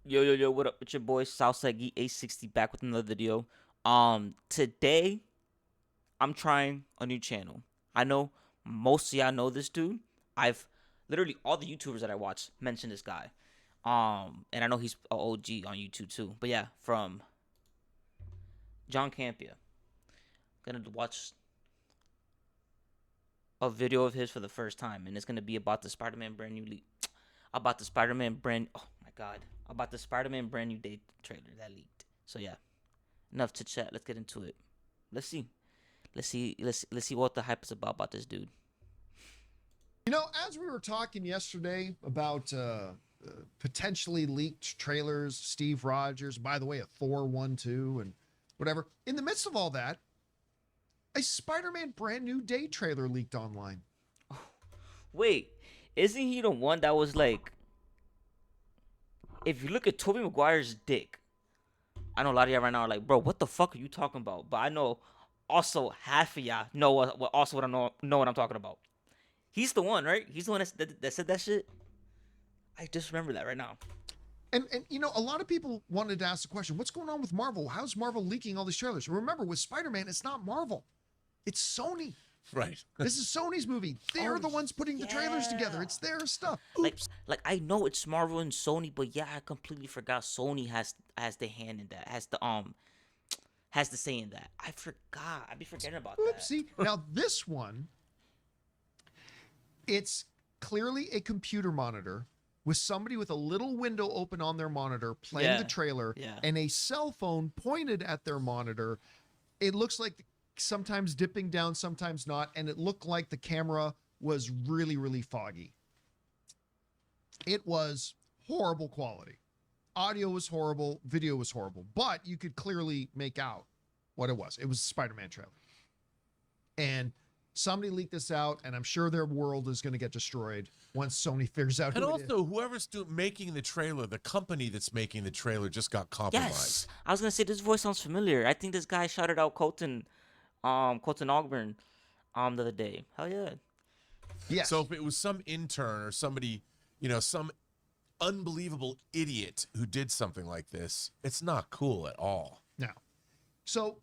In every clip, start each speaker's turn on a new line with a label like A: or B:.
A: Yo, yo, yo, what up? It's your boy Southside Geek 860 back with another video. Today I'm trying a new channel. I know most of y'all know this dude. I've literally all the YouTubers that I watch mention this guy. And I know he's a OG on YouTube too. But yeah, from John Campia. Gonna watch a video of his for the first time, and it's gonna be about the Spider-Man brand new leak. About the Spider-Man brand. Oh my God. About the Spider-Man brand new day trailer that leaked. So yeah, enough to chat. Let's get into it. Let's see. Let's see what the hype is about this dude.
B: You know, as we were talking yesterday about potentially leaked trailers, Steve Rogers, by the way, a Thor 1-2 and whatever. In the midst of all that, a Spider-Man brand new day trailer leaked online.
A: Wait, isn't he the one that was like, if you look at Tobey Maguire's dick, I know a lot of y'all right now are like, bro, what the fuck are you talking about? But I know also half of y'all know what I know what I'm talking about. He's the one, right? He's the one that said that shit. I just remember that right now.
B: And you know, a lot of people wanted to ask the question, what's going on with Marvel? How's Marvel leaking all these trailers? Remember, with Spider-Man, it's not Marvel. It's Sony.
C: Right.
B: This is Sony's movie. They're the ones putting the trailers together. It's their stuff. Oops.
A: Like I know it's Marvel and Sony, but yeah, I completely forgot Sony has the hand in that. Has the say in that. I forgot. I'd be forgetting about that.
B: Oopsie. Now this one, it's clearly a computer monitor with somebody with a little window open on their monitor playing the trailer and a cell phone pointed at their monitor. It looks like sometimes dipping down, sometimes not, and it looked like the camera was really, really foggy. It was horrible quality. Audio was horrible, video was horrible, but you could clearly make out what it was. It was a Spider-Man trailer. And somebody leaked this out, and I'm sure their world is going to get destroyed once Sony figures out who it is.
C: And also, whoever's making the trailer, the company that's making the trailer just got compromised.
A: Yes, I was gonna say this voice sounds familiar. I think this guy shouted out Colton Ogburn, the other day. Hell yeah.
B: Yes.
C: So if it was some intern or somebody, some unbelievable idiot who did something like this, it's not cool at all.
B: Now, so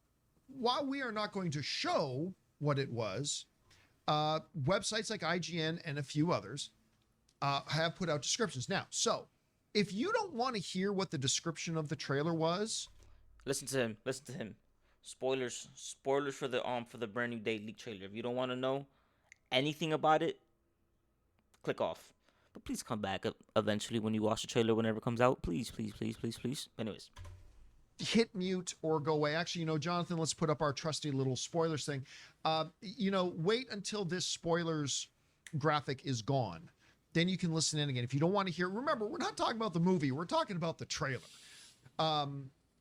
B: while we are not going to show what it was, websites like IGN and a few others have put out descriptions. Now, so if you don't want to hear what the description of the trailer was,
A: listen to him. Spoilers for the brand new day leak trailer. If you don't want to know anything about it, click off. But please come back eventually when you watch the trailer whenever it comes out. Please. Anyways.
B: Hit mute or go away. Actually, Jonathan, let's put up our trusty little spoilers thing. Wait until this spoilers graphic is gone. Then you can listen in again. If you don't want to hear, remember, we're not talking about the movie. We're talking about the trailer.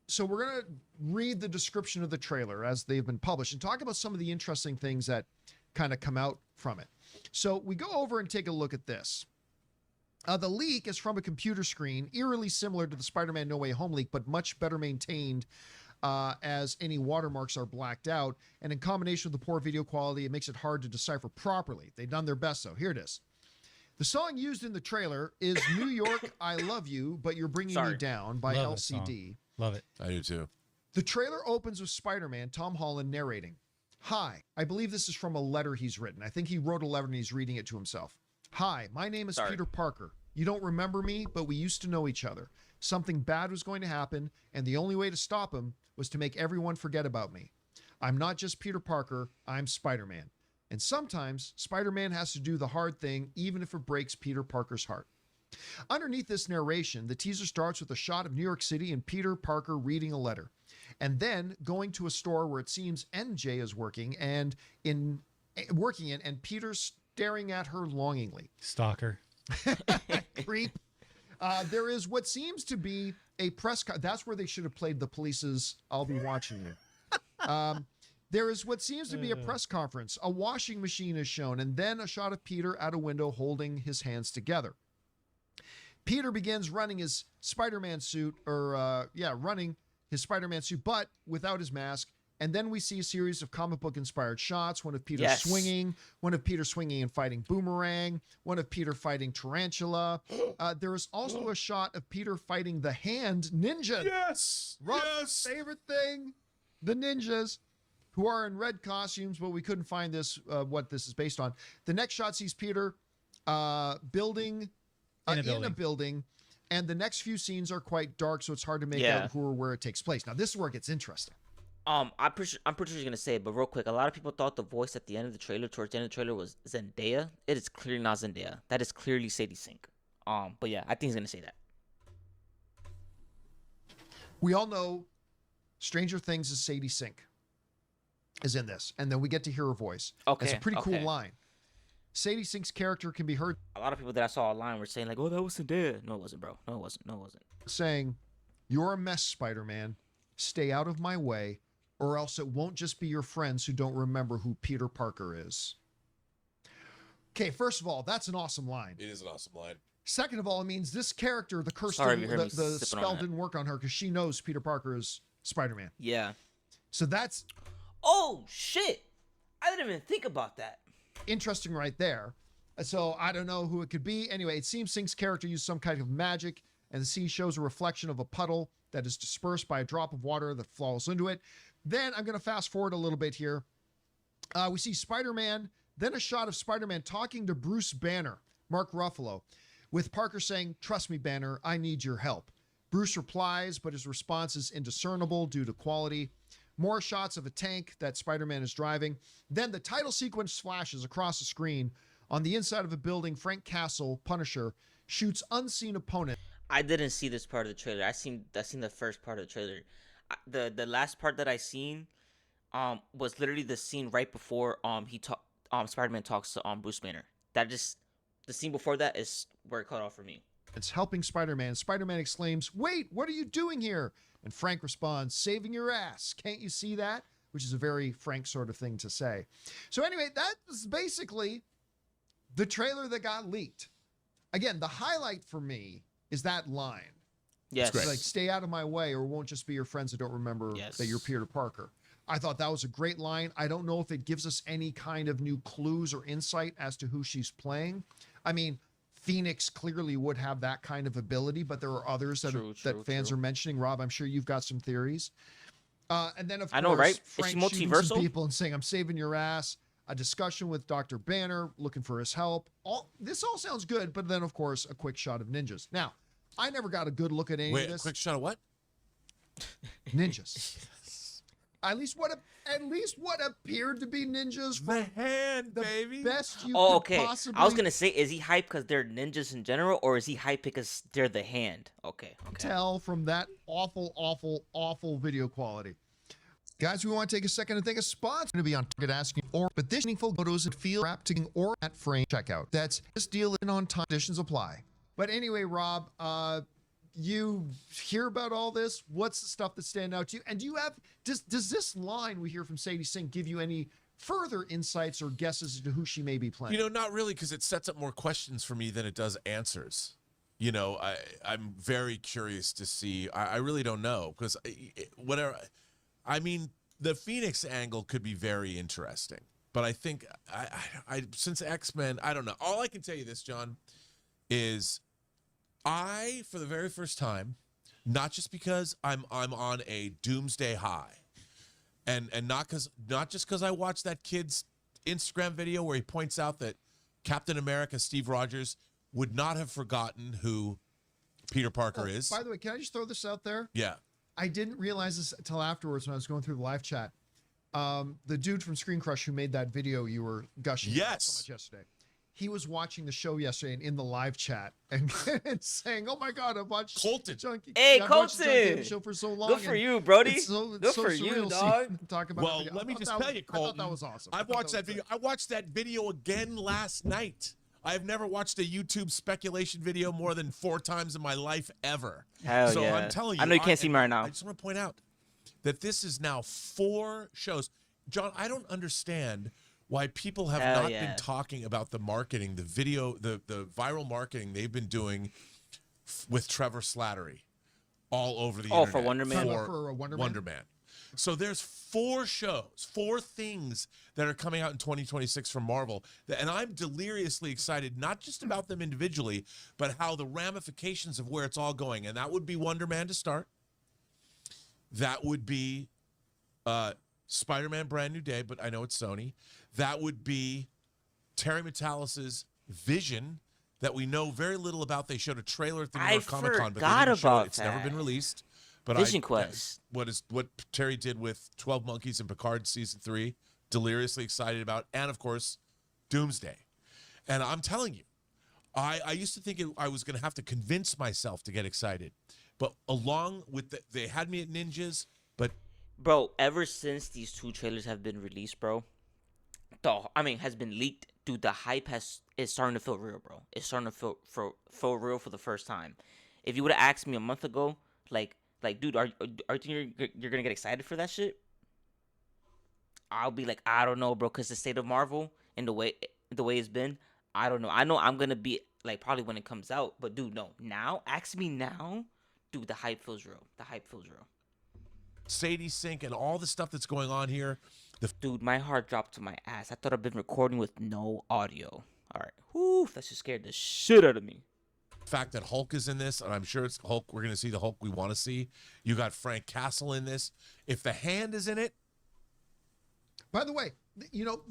B: So we're going to read the description of the trailer as they've been published and talk about some of the interesting things that kind of come out from it. So we go over and take a look at this. The leak is from a computer screen, eerily similar to the Spider-Man No Way Home leak, but much better maintained as any watermarks are blacked out. And in combination with the poor video quality, it makes it hard to decipher properly. They've done their best, though. Here it is. The song used in the trailer is New York, I Love You, But You're Bringing Me Down by LCD.
D: Love it.
C: I do too.
B: The trailer opens with Spider-Man, Tom Holland, narrating. Hi, I believe this is from a letter he's written. I think he wrote a letter and he's reading it to himself. Hi, my name is Peter Parker. You don't remember me, but we used to know each other. Something bad was going to happen, and the only way to stop him was to make everyone forget about me. I'm not just Peter Parker, I'm Spider-Man. And sometimes Spider-Man has to do the hard thing, even if it breaks Peter Parker's heart. Underneath this narration, the teaser starts with a shot of New York City and Peter Parker reading a letter, and then going to a store where it seems MJ is working and Peter's staring at her longingly.
D: Stalker.
B: Creep. There is what seems to be a that's where they should have played the Police's I'll Be Watching You. There is what seems to be a press conference. A washing machine is shown, and then a shot of Peter at a window holding his hands together. Peter begins running his Spider-Man suit, running his Spider-Man suit, but without his mask, And then we see a series of comic book inspired shots. One of Peter
A: Yes.
B: swinging, one of Peter swinging and fighting Boomerang, one of Peter fighting Tarantula. There is also a shot of Peter fighting the Hand Ninja.
C: Yes.
B: Rob's
C: Yes.
B: favorite thing, the ninjas, who are in red costumes, but we couldn't find this, what this is based on. The next shot sees Peter building in a building, and the next few scenes are quite dark, so it's hard to make out who or where it takes place. Now, this is where it gets interesting.
A: I'm pretty sure you're gonna say it, but real quick, a lot of people thought the voice at the end of the trailer, towards the end of the trailer, was Zendaya. It is clearly not Zendaya. That is clearly Sadie Sink. But yeah, I think he's gonna say that.
B: We all know Stranger Things is Sadie Sink is in this, and then we get to hear her voice.
A: Okay,
B: It's a pretty cool
A: okay.
B: line. Sadie Sink's character can be heard
A: A lot of people that I saw online were saying like, "Oh, that was Zendaya." No, it wasn't, bro. No, it wasn't. No, it wasn't.
B: saying, "You're a mess, Spider-Man. Stay out of my way, or else it won't just be your friends who don't remember who Peter Parker is." Okay, first of all, that's an awesome line.
C: It is an awesome line.
B: Second of all, it means this character, the curse,
A: Sorry if you heard me
B: the
A: sipping on
B: spell
A: that.
B: didn't work on her because she knows Peter Parker is Spider-Man.
A: Yeah.
B: So that's
A: Oh shit! I didn't even think about that.
B: interesting right there. So I don't know who it could be. Anyway, it seems Sink's character used some kind of magic, and the scene shows a reflection of a puddle that is dispersed by a drop of water that falls into it. Then I'm going to fast forward a little bit here. We see Spider-Man, then a shot of Spider-Man talking to Bruce Banner, Mark Ruffalo, with Parker saying, "Trust me, Banner, I need your help." Bruce replies, but his response is indiscernible due to quality. More shots of a tank that Spider-Man is driving. Then the title sequence flashes across the screen. On the inside of a building, Frank Castle, Punisher, shoots unseen opponent.
A: I didn't see this part of the trailer. I seen the first part of the trailer. The last part that I seen was literally the scene right before Spider-Man talks to Bruce Banner. That just the scene before that is where it cut off for me.
B: It's helping Spider-Man. Spider-Man exclaims, "Wait, what are you doing here?" And Frank responds, "Saving your ass. Can't you see that?" Which is a very Frank sort of thing to say. So anyway, that was basically the trailer that got leaked. Again, the highlight for me is that line.
A: Yes.
C: great.
B: Like, "Stay out of my way, or it won't just be your friends that don't remember
A: Yes.
B: that you're Peter Parker." I thought that was a great line. I don't know if it gives us any kind of new clues or insight as to who she's playing. I mean, Phoenix clearly would have that kind of ability, but there are others that,
A: True,
B: that fans
A: true.
B: are mentioning. Rob, I'm sure you've got some theories. And then, of
A: I
B: course,
A: know, right? Is she
B: Frank shooting some
A: multiversal?
B: people and saying, "I'm saving your ass." A discussion with Dr. Banner, looking for his help. This all sounds good, but then, of course, a quick shot of ninjas. Now, I never got a good look at any
C: Wait,
B: of
C: a
B: this.
C: quick shot of what?
B: Ninjas. At least what appeared to be ninjas
C: The
B: from
C: hand,
B: the
C: baby.
B: best you
A: Oh,
B: could
A: okay.
B: possibly
A: I was gonna say, is he hyped because they're ninjas in general, or is he hyped because they're the hand? Okay.
B: tell from that awful video quality. Guys, we want to take a second and thank a sponsor to be on target asking but this meaningful photos and feel wrapped to or at frame checkout. That's this deal in on time, conditions apply. But anyway, Rob, you hear about all this? What's the stuff that's standing out to you? And do you have does this line we hear from Sadie Sink give you any further insights or guesses as to who she may be playing?
C: You know, not really, because it sets up more questions for me than it does answers. You know, I'm very curious to see. I really don't know, because whatever. I mean, the Phoenix angle could be very interesting, but I think I since X-Men, I don't know. All I can tell you this, John, is I, for the very first time, not just because I'm on a Doomsday high, and not just because I watched that kid's Instagram video where he points out that Captain America Steve Rogers would not have forgotten who Peter Parker is.
B: By the way, can I just throw this out there?
C: Yeah.
B: I didn't realize this until afterwards when I was going through the live chat. The dude from Screen Crush who made that video you were gushing about
C: Yes.
B: so much yesterday, he was watching the show yesterday and in the live chat and, and saying, "Oh my God, I've watched
C: Colton.
B: Junkie,
A: Hey,
B: I've watched the Junkie
A: Colton!
B: Show for so long."
A: Good for
B: and
A: you, Brody.
B: It's so
A: Good for you,
B: surreal
A: dog.
B: seeing him talk about
C: Well,
B: the video.
C: let me
B: I
C: just
B: thought
C: tell
B: that
C: you,
B: was- I
C: Colton.
B: thought that was awesome.
C: I've watched that video. I watched that video again last night. I've never watched a YouTube speculation video more than 4 times in my life ever.
A: Hell
C: so
A: yeah.
C: I'm telling you.
A: I know you can't see me right now.
C: I just want to point out that this is now 4 shows. John, I don't understand why people have
A: Hell
C: not
A: yeah.
C: been talking about the marketing, the video, the viral marketing they've been doing with Trevor Slattery all over the internet.
A: For Wonder Man?
B: For Wonder Man?
C: So there's 4 shows, 4 things that are coming out in 2026 from Marvel. And I'm deliriously excited, not just about them individually, but how the ramifications of where it's all going. And that would be Wonder Man to start. That would be Spider-Man Brand New Day, but I know it's Sony. That would be Terry Metallis's Vision, that we know very little about. They showed a trailer at the New York Comic Con, but they didn't show it. It's never been released. But
A: Vision Quest.
C: What Terry did with 12 Monkeys and Picard season 3, deliriously excited about, and of course, Doomsday. And I'm telling you, I used to think I was going to have to convince myself to get excited, but along with they had me at Ninjas, but
A: Bro, ever since these 2 trailers have been released, bro, has been leaked, dude, the hype is starting to feel real, bro. It's starting to feel real for the first time. If you would have asked me a month ago, like, dude, are you you're gonna get excited for that shit? I'll be like, I don't know, bro, because the state of Marvel and the way it's been, I don't know. I know I'm gonna be like probably when it comes out, but dude, no. Now, ask me now, dude. The hype feels real. The hype feels real.
C: Sadie Sink and all the stuff that's going on here.
A: Dude, my heart dropped to my ass. I thought I've been recording with no audio. All right, whew, that just scared the shit out of me.
C: Fact that Hulk is in this, and I'm sure it's Hulk. We're gonna see the Hulk we want to see. You got Frank Castle in this. If the Hand is in it,
B: By the way, you know,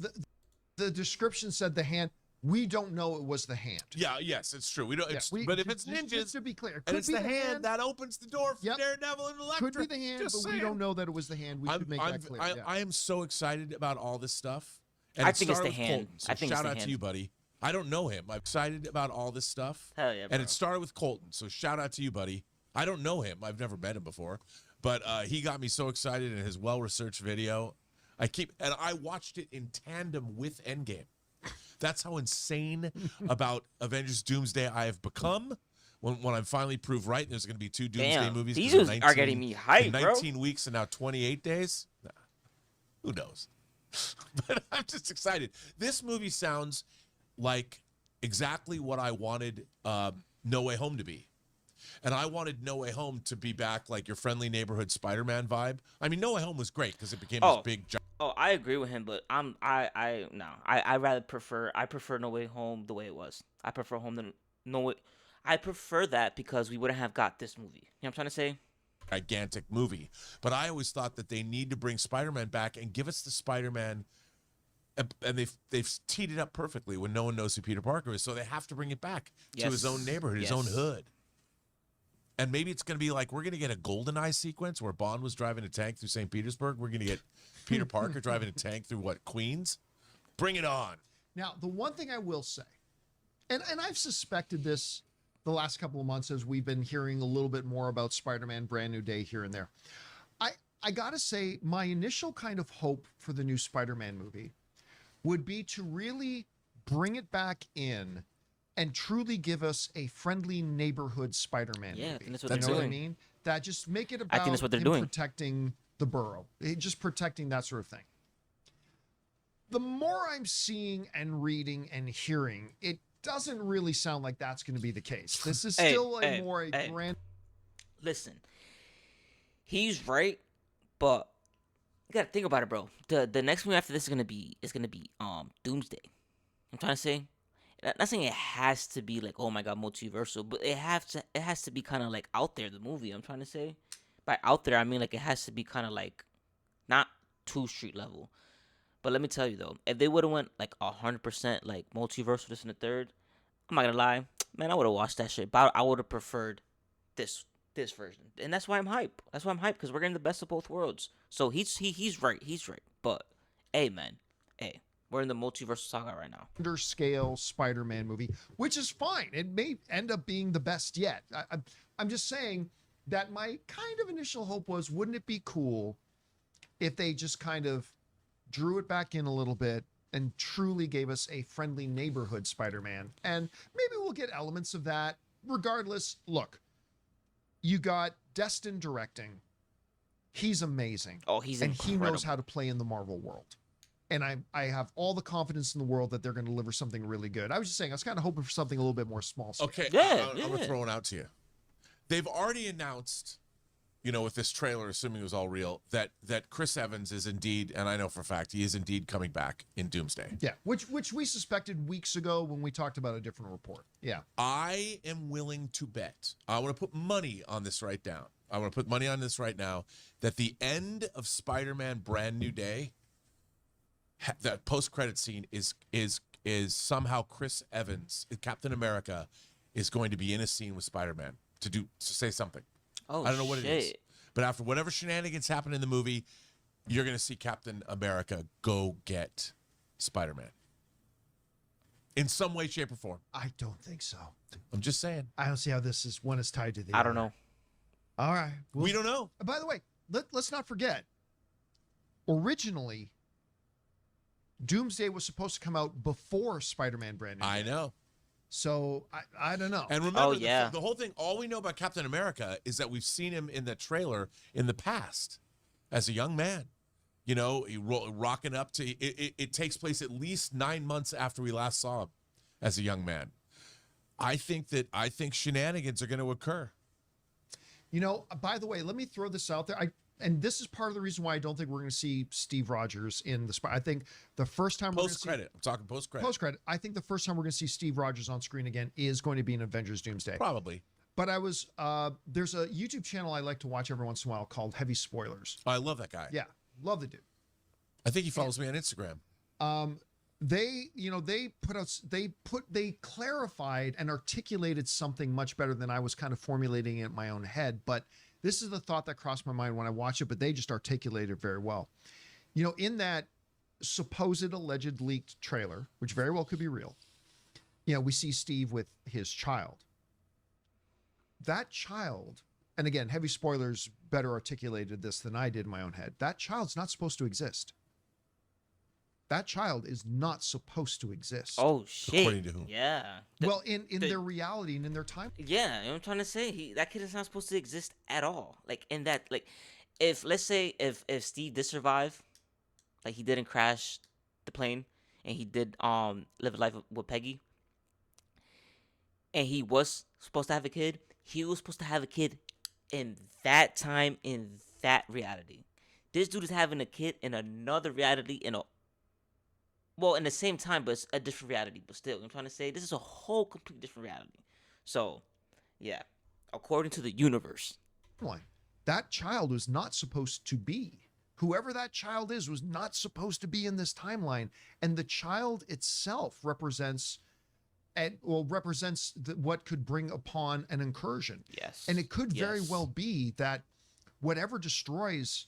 B: the description said the Hand. We don't know it was the Hand.
C: yeah, yes, it's true. We don't.
B: Yeah,
C: But if it's
B: just
C: Ninjas,
B: to be clear,
C: and
B: could
C: it's
B: be
C: the hand that opens the door for
B: Yep.
C: Daredevil and Elektra.
B: Could be the Hand,
C: Just
B: but we
C: saying.
B: don't know that it was the Hand. We should make that clear. Yeah.
C: I am so excited about all this stuff. And
A: I
C: it
A: think it's
C: started
A: the
C: with
A: Hand.
C: Colton, so
A: I think it's
C: shout
A: the
C: out to
A: Hand.
C: you, buddy. I don't know him. I'm excited about all this stuff.
A: Hell yeah, bro.
C: And it started with Colton, so shout out to you, buddy. I don't know him. I've never met him before, but he got me so excited in his well-researched video. I watched it in tandem with Endgame. That's how insane about Avengers Doomsday I have become. When I'm finally proved right, and there's going to be 2 Doomsday
A: Damn,
C: movies.
A: these
C: 'cause
A: are
C: in
A: getting me hyped, bro.
C: 19 weeks and now 28 days. Nah, who knows? But I'm just excited. This movie sounds like exactly what I wanted No Way Home to be. And I wanted No Way Home to be back like your friendly neighborhood Spider-Man vibe. I mean, No Way Home was great because it became this big giant.
A: Oh, I agree with him, but I rather prefer No Way Home the way it was. I prefer Home than No Way. I prefer that because we wouldn't have got this movie. You know what I'm trying to say?
C: Gigantic movie. But I always thought that they need to bring Spider-Man back and give us the Spider-Man, and they've teed it up perfectly when no one knows who Peter Parker is, so they have to bring it back to his own neighborhood, his own hood. And maybe it's going to be like, we're going to get a GoldenEye sequence where Bond was driving a tank through St. Petersburg. We're going to get Peter Parker driving a tank through what, Queens? Bring it on.
B: Now, the one thing I will say, and I've suspected this the last couple of months as we've been hearing a little bit more about Spider-Man Brand New Day here and there. I got to say, my initial kind of hope for the new Spider-Man movie would be to really bring it back in and truly give us a friendly neighborhood Spider-Man movie.
A: I think that's what
B: You
A: they're
B: know what I
A: doing.
B: mean? That just make it
A: I
B: about
A: think that's what they're
B: him
A: doing.
B: protecting the borough, just protecting that sort of thing. The more I'm seeing and reading and hearing, it doesn't really sound like that's going to be the case. This is still a grand.
A: Listen, he's right, but you gotta think about it, bro. The next movie after this is gonna be Doomsday. I'm trying to say, not saying it has to be like, oh my god, multiversal, but it has to be kind of like out there. The movie, I'm trying to say, by out there I mean like it has to be kind of like not too street level. But let me tell you though, if they would have went like 100% like multiversal this and the third, I'm not gonna lie, man, I would have watched that shit. But I would have preferred this version, and that's why I'm hype. That's why I'm hype because we're getting the best of both worlds. So he's right. He's right. But hey, man, we're in the multiversal saga right now.
B: Scale Spider-Man movie, which is fine. It may end up being the best yet. I'm just saying that my kind of initial hope was, wouldn't it be cool if they just kind of drew it back in a little bit and truly gave us a friendly neighborhood Spider-Man? And maybe we'll get elements of that. Regardless, look, you got Destin directing. He's amazing.
A: Oh, he's
B: and
A: incredible.
B: he knows how to play in the Marvel world. And I have all the confidence in the world that they're going to deliver something really good. I was just saying, I was kind of hoping for something a little bit more small scale.
C: Okay,
A: Yeah,
C: I'm going to throw it out to you. They've already announced with this trailer, assuming it was all real, that Chris Evans is indeed, and I know for a fact he is indeed coming back in Doomsday.
B: Yeah, which we suspected weeks ago when we talked about a different report. Yeah.
C: I am willing to bet. I want to put money on this right now. I want to put money on this right now that the end of Spider-Man Brand New Day, that post-credit scene is somehow Chris Evans, Captain America, is going to be in a scene with Spider-Man to say something.
A: Oh,
C: I don't know what
A: shit.
C: it is. But after whatever shenanigans happen in the movie, you're going to see Captain America go get Spider-Man. In some way, shape, or form.
B: I don't think so.
C: I'm just saying.
B: I don't see how this is one is tied to the
A: I
B: other.
A: don't know.
B: All right.
C: We don't know.
B: By the way, let's not forget, originally, Doomsday was supposed to come out before Spider-Man Brand New Day.
C: I know.
B: So I don't know.
C: And remember,
A: Oh, yeah.
C: the whole thing, all we know about Captain America is that we've seen him in the trailer in the past as a young man. He rocking up to it takes place at least 9 months after we last saw him as a young man. I think shenanigans are going to occur.
B: By the way, let me throw this out there. And this is part of the reason why I don't think we're going to see Steve Rogers in the I think the first time
C: Post-credit. I'm talking post-credit.
B: Post-credit. I think the first time we're going to see Steve Rogers on screen again is going to be in Avengers Doomsday.
C: Probably.
B: But there's a YouTube channel I like to watch every once in a while called Heavy Spoilers.
C: I love that guy.
B: Yeah, love the dude.
C: I think he follows me on Instagram.
B: They clarified and articulated something much better than I was kind of formulating it in my own head. But this is the thought that crossed my mind when I watched it, but they just articulated it very well. In that supposed alleged leaked trailer, which very well could be real, we see Steve with his child. That child, and again, Heavy Spoilers better articulated this than I did in my own head. That child's not supposed to exist. That child is not supposed to exist.
A: Oh shit!
C: According to who?
A: Yeah.
B: Well, in their reality and in their time.
A: Yeah, you know what I'm trying to say. That kid is not supposed to exist at all. Like in that, if let's say if Steve did survive, like he didn't crash the plane and he did live a life with Peggy, and he was supposed to have a kid, he was supposed to have a kid in that time in that reality. This dude is having a kid in another reality in the same time, but it's a different reality. But still, I'm trying to say this is a whole complete different reality. So, yeah, according to the universe,
B: that child was not supposed to be. Whoever that child is was not supposed to be in this timeline, and the child itself represents what could bring upon an incursion.
A: yes,
B: And it could very
A: yes.
B: well be that whatever destroys,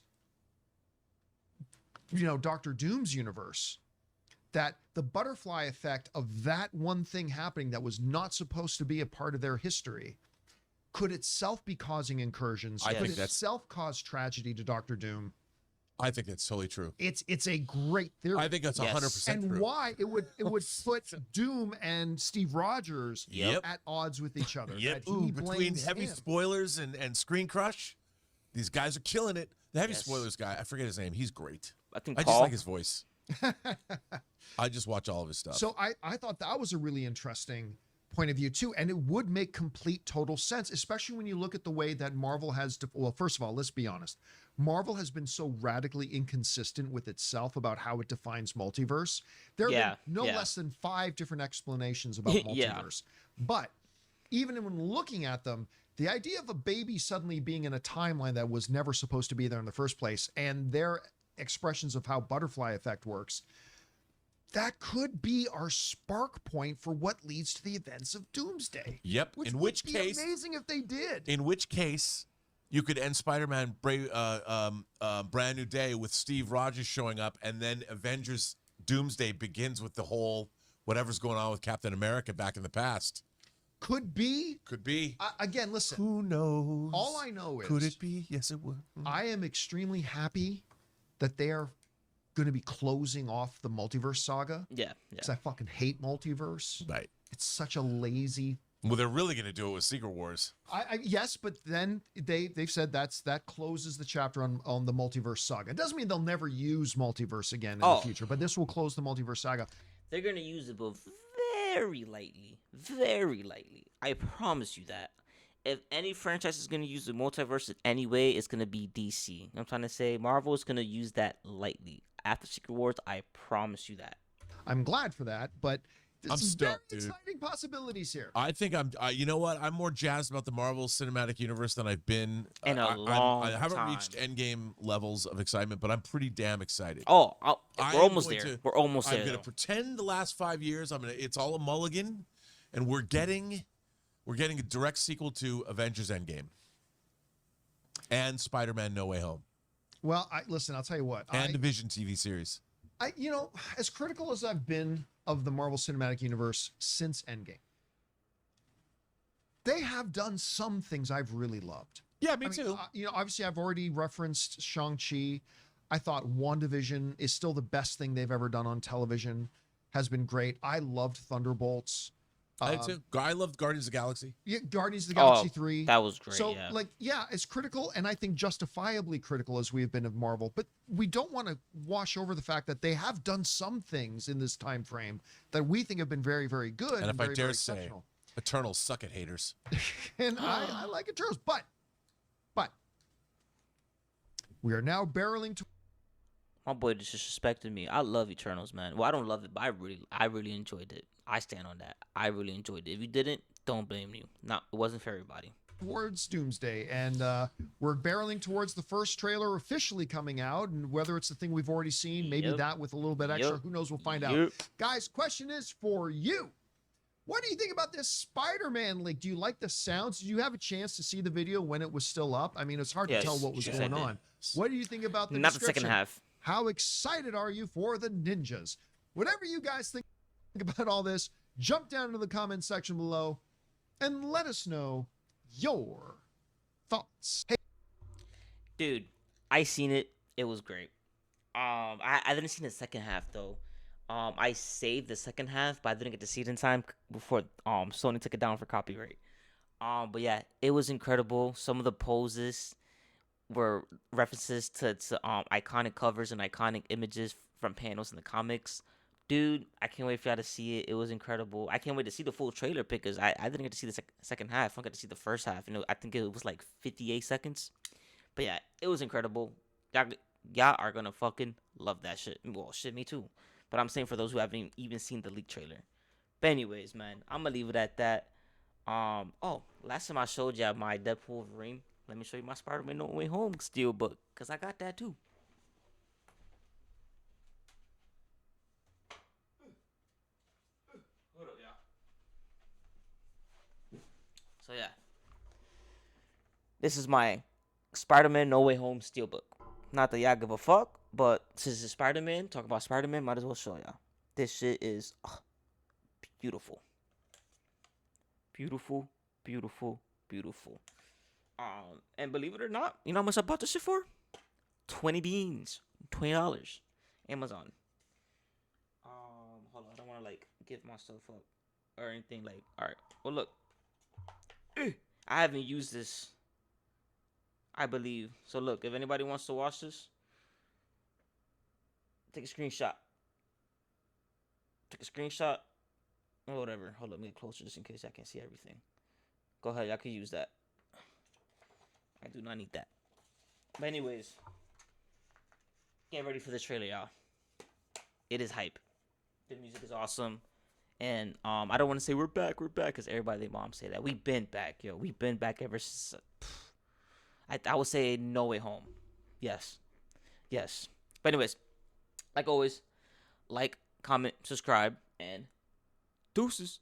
B: Dr. Doom's universe, that the butterfly effect of that one thing happening that was not supposed to be a part of their history could itself be causing incursions.
C: I
B: could
C: think that's-
B: itself cause tragedy to Dr. Doom.
C: I think that's totally true.
B: It's a great theory.
C: I think that's
A: Yes.
C: 100%
B: and
C: true.
B: why it would put Doom and Steve Rogers
C: Yep.
B: at odds with each other.
C: Yep.
B: That
C: Ooh,
B: he
C: between
B: blames
C: Heavy
B: him.
C: Spoilers and Screen Crush, these guys are killing it. The Heavy
A: Yes.
C: Spoilers guy, I forget his name. He's great.
A: I think
C: I
A: Paul.
C: just like his voice. I just watch all of his stuff.
B: So I thought that was a really interesting point of view too, and it would make complete total sense, especially when you look at the way that Marvel has well, first of all, let's be honest, Marvel has been so radically inconsistent with itself about how it defines multiverse. There have been no less than 5 different explanations about multiverse.
A: Yeah.
B: But even when looking at them, the idea of a baby suddenly being in a timeline that was never supposed to be there in the first place, and their expressions of how butterfly effect works, that could be our spark point for what leads to the events of Doomsday.
C: Yep.
B: Which
C: In
B: would
C: which
B: be
C: case,
B: amazing if they did.
C: in which case, you could end Spider-Man Brand New Day with Steve Rogers showing up, and then Avengers Doomsday begins with the whole whatever's going on with Captain America back in the past.
B: Could be.
C: Could be.
B: Again, listen.
C: Who knows?
B: All I know is
C: Could it be? Yes, it would.
B: I am extremely happy that they are going to be closing off the multiverse saga.
A: Yeah,
B: Because I fucking hate multiverse.
C: Right.
B: It's such a lazy.
C: Well, they're really going to do it with Secret Wars.
B: Yes, but then they've said that closes the chapter on the multiverse saga. It doesn't mean they'll never use multiverse again in the future, but this will close the multiverse saga.
A: They're gonna use it, but very lightly, very lightly. I promise you that. if any franchise is gonna use the multiverse in any way, it's gonna be DC. I'm trying to say Marvel is gonna use that lightly. After Secret Wars, I promise you that.
B: I'm glad for that, but
C: I'm
B: there's some
C: stoked,
B: very
C: dude.
B: exciting possibilities here.
C: I think you know what? I'm more jazzed about the Marvel Cinematic Universe than I've been.
A: In a
C: I
A: long
C: haven't
A: time.
C: reached Endgame levels of excitement, but I'm pretty damn excited.
A: Oh,
C: I
A: we're
C: am
A: almost
C: going
A: there.
C: to-
A: We're almost
C: I'm
A: there.
C: going to
A: Though.
C: pretend the last 5 years. It's all a mulligan, and we're getting a direct sequel to Avengers Endgame and Spider-Man No Way Home
B: Well, listen, I'll tell you what.
C: and the Vision TV series.
B: As critical as I've been of the Marvel Cinematic Universe since Endgame, they have done some things I've really loved.
C: Yeah, me too.
B: Obviously, I've already referenced Shang-Chi. I thought WandaVision is still the best thing they've ever done on television. Has been great. I loved Thunderbolts.
C: I did too. I loved Guardians of the Galaxy.
B: Yeah, Guardians of the Galaxy 3.
A: That was great.
B: So,
A: yeah.
B: as critical, and I think justifiably critical as we have been of Marvel, but we don't want to wash over the fact that they have done some things in this time frame that we think have been very, very good.
C: And if
B: very,
C: I dare
B: very
C: say,
B: exceptional.
C: Eternals suck at haters.
B: And I like Eternals, but we are now barreling to.
A: My boy disrespected me. I love Eternals, man. Well, I don't love it, but I really enjoyed it. I stand on that. I really enjoyed it. If you didn't, don't blame you. It wasn't for everybody.
B: Towards Doomsday, and we're barreling towards the first trailer officially coming out, and whether it's the thing we've already seen, maybe
A: Yep.
B: that with a little bit extra,
A: Yep.
B: who knows, we'll find
A: Yep.
B: out. Guys, question is for you. What do you think about this Spider-Man leak? Do you like the sounds? Did you have a chance to see the video when it was still up? I mean, it's hard
A: Yes,
B: to tell what was
A: yes, I
B: going
A: did.
B: on. What do you think about the
A: Not the second
B: description?
A: half.
B: How excited are you for the ninjas? Whatever you guys think about all this, jump down into the comment section below and let us know your thoughts. Hey,
A: Dude, I seen it. It was great. I didn't see the second half though. I saved the second half, but I didn't get to see it in time before Sony took it down for copyright. But yeah, it was incredible. Some of the poses were references to iconic covers and iconic images from panels in the comics. Dude, I can't wait for y'all to see it. It was incredible. I can't wait to see the full trailer because I didn't get to see the second half. I got to see the first half. I think it was like 58 seconds. But yeah, it was incredible. Y'all are gonna fucking love that shit. Well, shit, me too. But I'm saying for those who haven't even seen the leak trailer. But anyways, man, I'm gonna leave it at that. Last time I showed y'all my Deadpool Wolverine. Let me show you my Spider-Man No Way Home steelbook, cause I got that too. Hold up, y'all. So yeah, this is my Spider-Man No Way Home steelbook. Not that y'all give a fuck, but since it's Spider-Man, talk about Spider-Man, might as well show y'all. This shit is beautiful. Beautiful, beautiful, beautiful. And believe it or not, you know how much I bought this shit for? 20 beans. $20. Amazon. Hold on, I don't wanna give myself up or anything alright. Well look. I haven't used this, I believe. So look, if anybody wants to watch this, take a screenshot. Or whatever. Hold up, let me get closer just in case I can't see everything. Go ahead, y'all can use that. I do not need that. But anyways, get ready for the trailer, y'all. It is hype. The music is awesome. And I don't want to say we're back, because everybody, their mom say that. We've been back, yo. We've been back ever since. I would say No Way Home. Yes. But anyways, like always, like, comment, subscribe, and deuces.